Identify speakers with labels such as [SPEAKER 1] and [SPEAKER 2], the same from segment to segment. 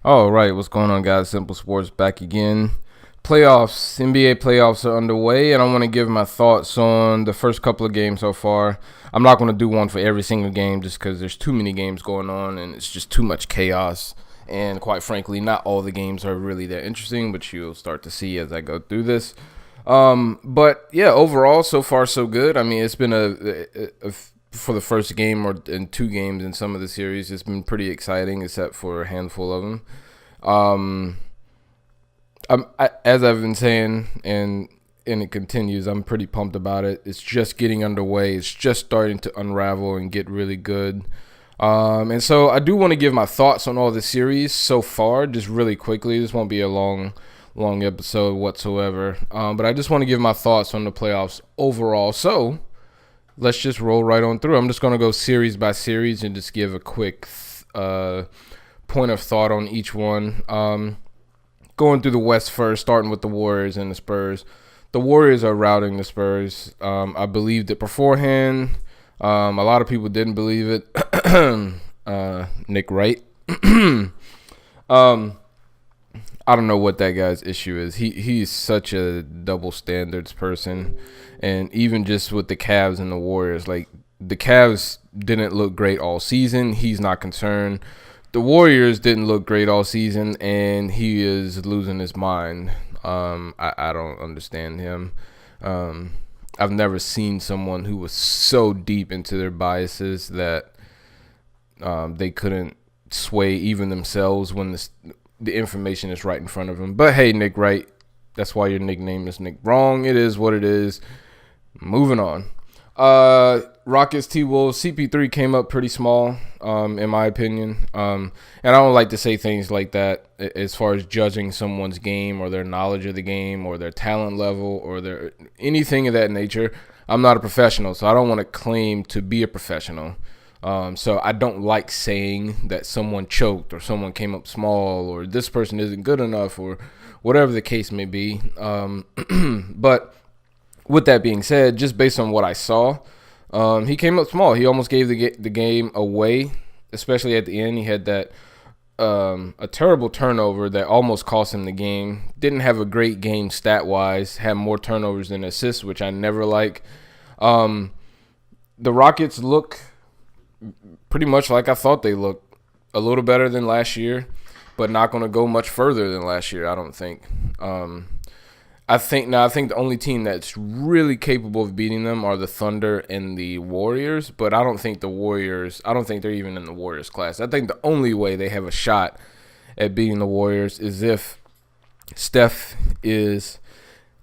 [SPEAKER 1] All right, what's going on, guys? Simple Sports back again. Playoffs, NBA playoffs are underway, and I want to give my thoughts on the first couple of games so far. I'm not going to do one for every single game just because there's too many games going on and it's just too much chaos. And quite frankly, not all the games are really that interesting, but you'll start to see as I go through this. But yeah, overall, so far so good. I mean, it's been for the first game or in two games in some of the series, it's been pretty exciting, except for a handful of them. As I've been saying, and it continues, I'm pretty pumped about it. It's just getting underway. It's just starting to unravel and get really good. And so I do want to give my thoughts on all the series so far, just really quickly. This won't be a long episode whatsoever. But I just want to give my thoughts on the playoffs overall. So let's just roll right on through. I'm just going to go series by series and just give a quick point of thought on each one. Going through the West first, starting with the Warriors and the Spurs. The Warriors are routing the Spurs. I believed it beforehand. A lot of people didn't believe it. Nick Wright. I don't know what that guy's issue is. He's such a double standards person. And even just with the Cavs and the Warriors, like the Cavs didn't look great all season. He's not concerned. The Warriors didn't look great all season, and he is losing his mind. I don't understand him. I've never seen someone who was so deep into their biases that they couldn't sway even themselves when the information is right in front of them. But hey, Nick Wright, that's why your nickname is Nick Wrong. It is what it is. Moving on. Rockets T-Wolves, CP3 came up pretty small, in my opinion. And I don't like to say things like that as far as judging someone's game or their knowledge of the game or their talent level or their anything of that nature. I'm not a professional, so I don't want to claim to be a professional. So I don't like saying that someone choked or someone came up small or this person isn't good enough or whatever the case may be. But with that being said, just based on what I saw, he came up small. He almost gave the game away, especially at the end. He had that a terrible turnover that almost cost him the game. Didn't have a great game stat-wise. Had more turnovers than assists, which I never like. The Rockets look pretty much like I thought they looked. A little better than last year, but not going to go much further than last year, I don't think. I think the only team that's really capable of beating them are the Thunder and the Warriors, but I don't think they're even in the Warriors class. I think the only way they have a shot at beating the Warriors is if Steph is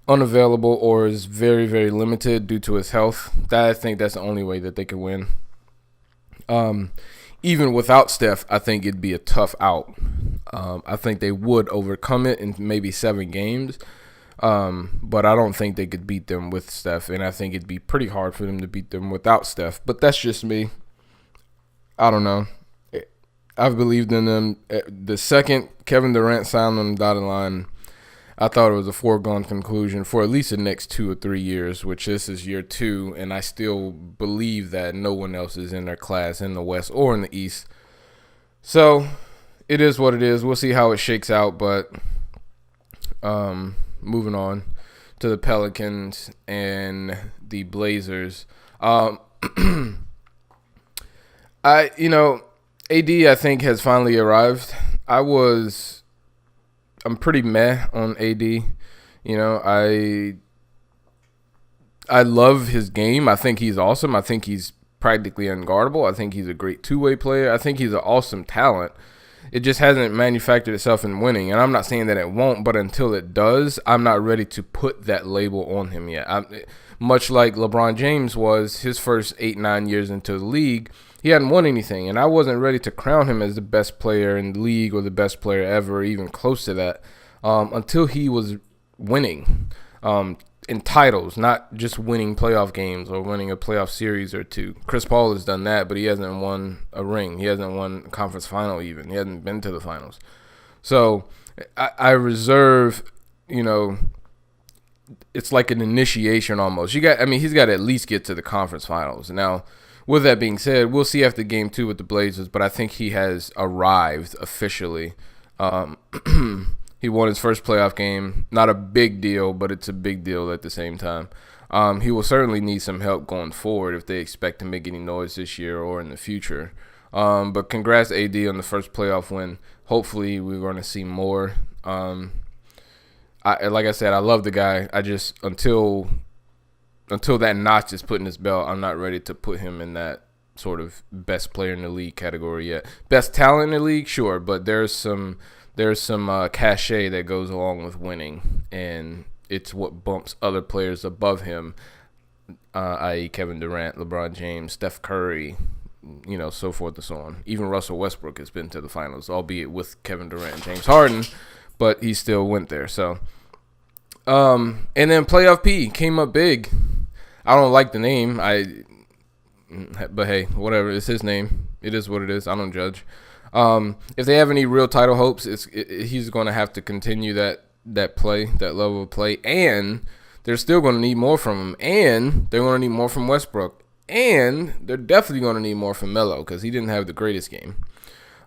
[SPEAKER 1] unavailable or is very, very limited due to his health. I think that's the only way that they can win. Even without Steph, I think it'd be a tough out. I think they would overcome it in maybe 7 games. But I don't think they could beat them with Steph, and I think it'd be pretty hard for them to beat them without Steph. But that's just me. I don't know. I've believed in them. The second Kevin Durant signed on the dotted line, I thought it was a foregone conclusion for at least the next 2 or 3 years, which this is year 2, and I still believe that no one else is in their class in the West or in the East. So it is what it is. We'll see how it shakes out, but moving on to the Pelicans and the Blazers. AD, I think, has finally arrived. I'm pretty meh on AD. I love his game. I think he's awesome. I think he's practically unguardable. I think he's a great two-way player. I think he's an awesome talent. It just hasn't manufactured itself in winning, and I'm not saying that it won't, but until it does, I'm not ready to put that label on him yet. Much like LeBron James was his first 8-9 years into the league, he hadn't won anything, and I wasn't ready to crown him as the best player in the league or the best player ever, even close to that, until he was winning in titles, not just winning playoff games or winning a playoff series or 2. Chris Paul has done that, but he hasn't won a ring. He hasn't won a conference final even. He hasn't been to the finals. So I reserve, it's like an initiation almost. He's got to at least get to the conference finals. Now, with that being said, we'll see after game 2 with the Blazers, but I think he has arrived officially. He won his first playoff game. Not a big deal, but it's a big deal at the same time. He will certainly need some help going forward if they expect to make any noise this year or in the future. But congrats, AD, on the first playoff win. Hopefully, we're going to see more. Like I said, I love the guy. I just until that notch is put in his belt, I'm not ready to put him in that sort of best player in the league category yet. Best talent in the league, sure, but there's some cachet that goes along with winning, and it's what bumps other players above him, i.e. Kevin Durant, LeBron James, Steph Curry, so forth and so on. Even Russell Westbrook has been to the finals, albeit with Kevin Durant and James Harden, but he still went there. So, and then Playoff P came up big. I don't like the name, but hey, whatever. It's his name. It is what it is. I don't judge. If they have any real title hopes, he's going to have to continue that level of play, and they're still going to need more from him, and they're going to need more from Westbrook, and they're definitely going to need more from Melo because he didn't have the greatest game.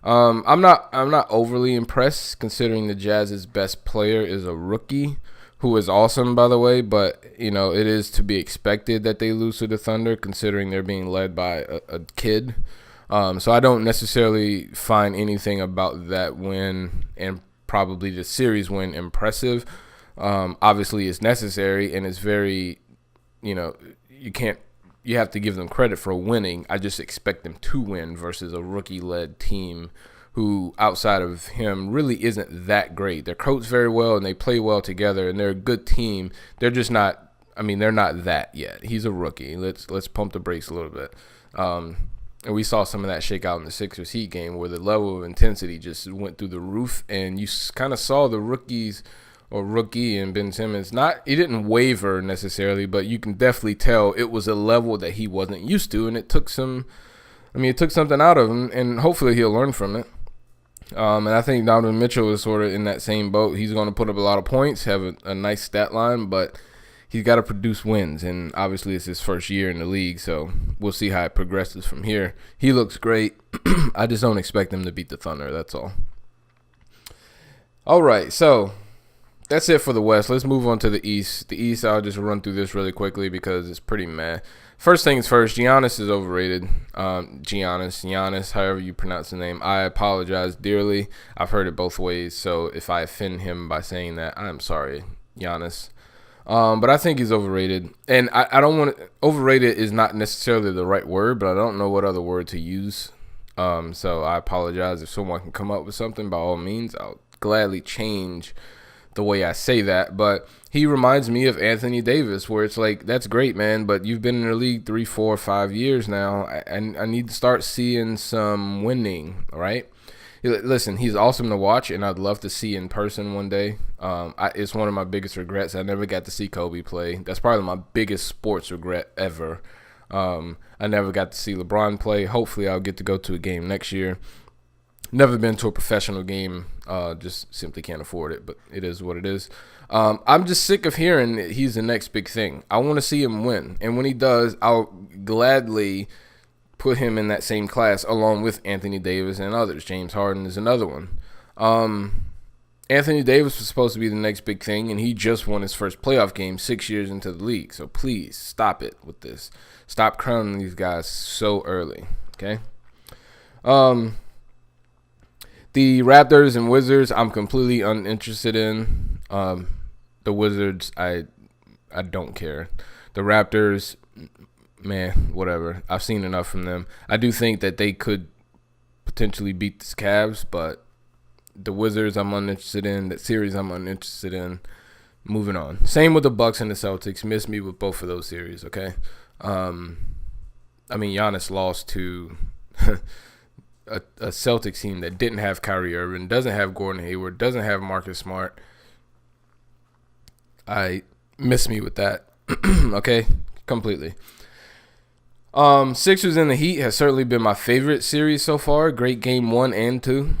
[SPEAKER 1] I'm not overly impressed considering the Jazz's best player is a rookie who is awesome, by the way, but it is to be expected that they lose to the Thunder considering they're being led by a kid. So I don't necessarily find anything about that win and probably the series win impressive. Obviously, it's necessary and it's very, you have to give them credit for winning. I just expect them to win versus a rookie-led team who, outside of him, really isn't that great. They're coached very well and they play well together and they're a good team. They're just not. They're not that yet. He's a rookie. Let's pump the brakes a little bit. And we saw some of that shake out in the Sixers Heat game where the level of intensity just went through the roof, and you kind of saw the rookie and Ben Simmons. He didn't waver necessarily, but you can definitely tell it was a level that he wasn't used to, and it took something out of him, and hopefully he'll learn from it. And I think Donovan Mitchell is sort of in that same boat. He's going to put up a lot of points, have a nice stat line, but he's got to produce wins, and obviously it's his first year in the league, so we'll see how it progresses from here. He looks great. I just don't expect him to beat the Thunder, that's all. All right, so that's it for the West. Let's move on to the East. The East, I'll just run through this really quickly because it's pretty meh. First things first, Giannis is overrated. Giannis, however you pronounce the name. I apologize dearly. I've heard it both ways, so if I offend him by saying that, I'm sorry, Giannis. But I think he's overrated. And I don't want to – overrated is not necessarily the right word, but I don't know what other word to use. So I apologize. If someone can come up with something, by all means, I'll gladly change the way I say that. But he reminds me of Anthony Davis, where it's like, that's great, man, but you've been in the league 3, 4, 5 years now, and I need to start seeing some winning, right? Listen, he's awesome to watch, and I'd love to see in person one day. It's one of my biggest regrets. I never got to see Kobe play. That's probably my biggest sports regret ever. I never got to see LeBron play. Hopefully, I'll get to go to a game next year. Never been to a professional game. Just simply can't afford it, but it is what it is. I'm just sick of hearing that he's the next big thing. I want to see him win, and when he does, I'll gladly put him in that same class along with Anthony Davis and others. James Harden is another one. Anthony Davis was supposed to be the next big thing, and he just won his first playoff game 6 years into the league. So please stop it with this. Stop crowning these guys so early, okay? The Raptors and Wizards, I'm completely uninterested in. The Wizards, I don't care. The Raptors, man, whatever. I've seen enough from them. I do think that they could potentially beat the Cavs, but the Wizards I'm uninterested in. That series I'm uninterested in. Moving on. Same with the Bucks and the Celtics. Miss me with both of those series, okay? Giannis lost to a Celtics team that didn't have Kyrie Irving, doesn't have Gordon Hayward, doesn't have Marcus Smart. I miss me with that, okay? Completely. Sixers and the Heat has certainly been my favorite series so far. Great game 1 and 2.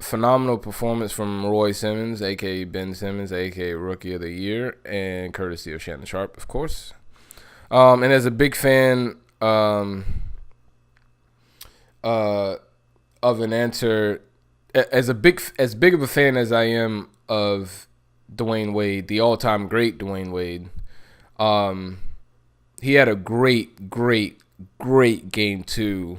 [SPEAKER 1] Phenomenal performance from Roy Simmons, a.k.a. Ben Simmons, a.k.a. Rookie of the Year, and courtesy of Shannon Sharp, of course. And as a big fan of an answer as big of a fan as I am of Dwayne Wade, the all-time great Dwayne Wade, he had a great game two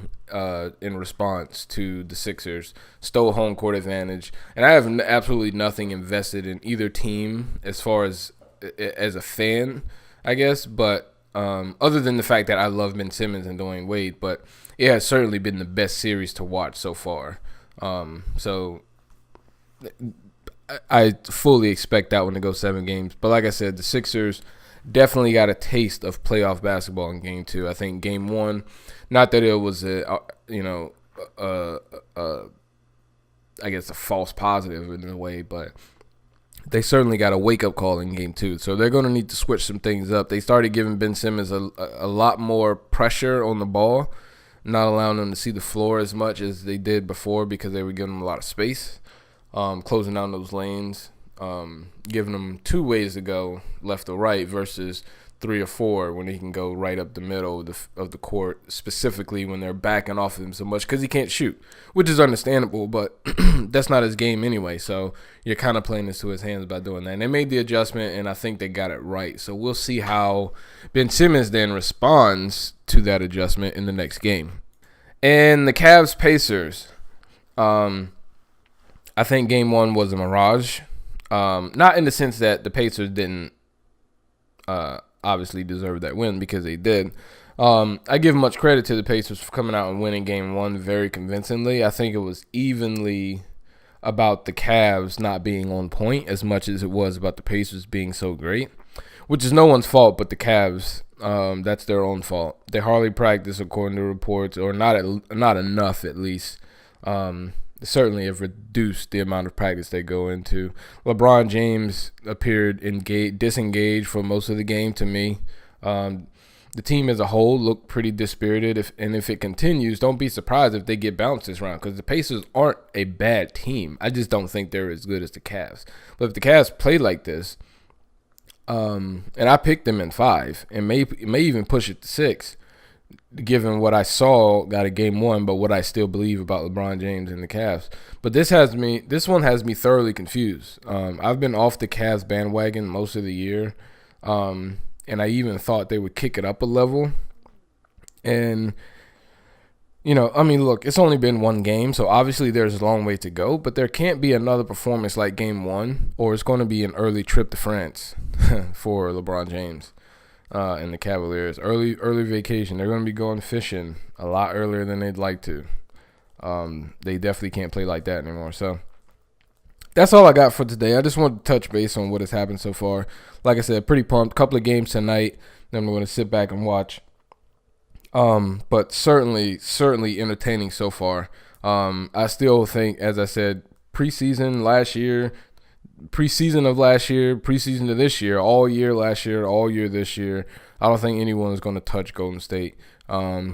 [SPEAKER 1] in response to the Sixers. Stole home court advantage, and I have absolutely nothing invested in either team as far as a fan, I guess. But other than the fact that I love Ben Simmons and Dwayne Wade, but it has certainly been the best series to watch so far. So I fully expect that one to go 7 games. But like I said, the Sixers definitely got a taste of playoff basketball in game two. I think game one, not that it was I guess a false positive in a way, but they certainly got a wake-up call in game two. So they're going to need to switch some things up. They started giving Ben Simmons a lot more pressure on the ball, not allowing him to see the floor as much as they did before because they were giving him a lot of space, closing down those lanes, giving him 2 ways to go, left or right, versus 3 or 4 when he can go right up the middle of the court, specifically when they're backing off of him so much because he can't shoot, which is understandable, but that's not his game anyway, so you're kind of playing this to his hands by doing that. And they made the adjustment, and I think they got it right. So we'll see how Ben Simmons then responds to that adjustment in the next game. And the Cavs-Pacers, I think game one was a mirage. Not in the sense that the Pacers didn't obviously deserve that win, because they did. I give much credit to the Pacers for coming out and winning game one very convincingly. I think it was evenly about the Cavs not being on point as much as it was about the Pacers being so great, which is no one's fault but the Cavs. That's their own fault. They hardly practice according to reports, or not enough at least. Certainly have reduced the amount of practice they go into. LeBron James appeared disengaged for most of the game to me. The team as a whole looked pretty dispirited, if it continues, don't be surprised if they get bounced this round, because the Pacers aren't a bad team. I just don't think they're as good as the Cavs. But if the Cavs play like this, and I picked them in 5, and may even push it to 6, given what I saw out of game one, but what I still believe about LeBron James and the Cavs. But this one has me thoroughly confused. I've been off the Cavs bandwagon most of the year, and I even thought they would kick it up a level. And, look, it's only been 1 game, so obviously there's a long way to go, but there can't be another performance like game 1, or it's going to be an early trip to France for LeBron James. And the Cavaliers. Early vacation. They're going to be going fishing a lot earlier than they'd like to. They definitely can't play like that anymore. So that's all I got for today. I just wanted to touch base on what has happened so far. Like I said, pretty pumped. Couple of games tonight. Then we're going to sit back and watch. But certainly entertaining so far. I still think, as I said, preseason of last year, preseason to this year, all year last year, all year this year, I don't think anyone is going to touch Golden State. A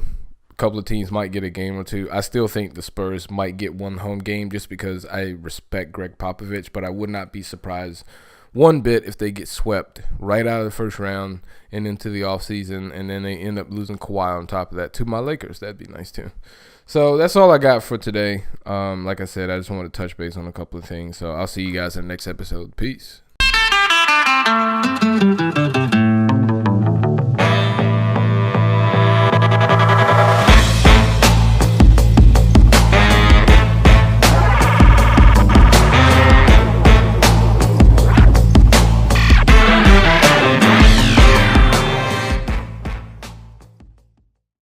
[SPEAKER 1] couple of teams might get a game or 2. I still think the Spurs might get 1 home game just because I respect Greg Popovich, but I would not be surprised one bit if they get swept right out of the first round and into the offseason, and then they end up losing Kawhi on top of that to my Lakers. That'd be nice too. So that's all I got for today. Like I said, I just wanted to touch base on a couple of things. So I'll see you guys in the next episode. Peace.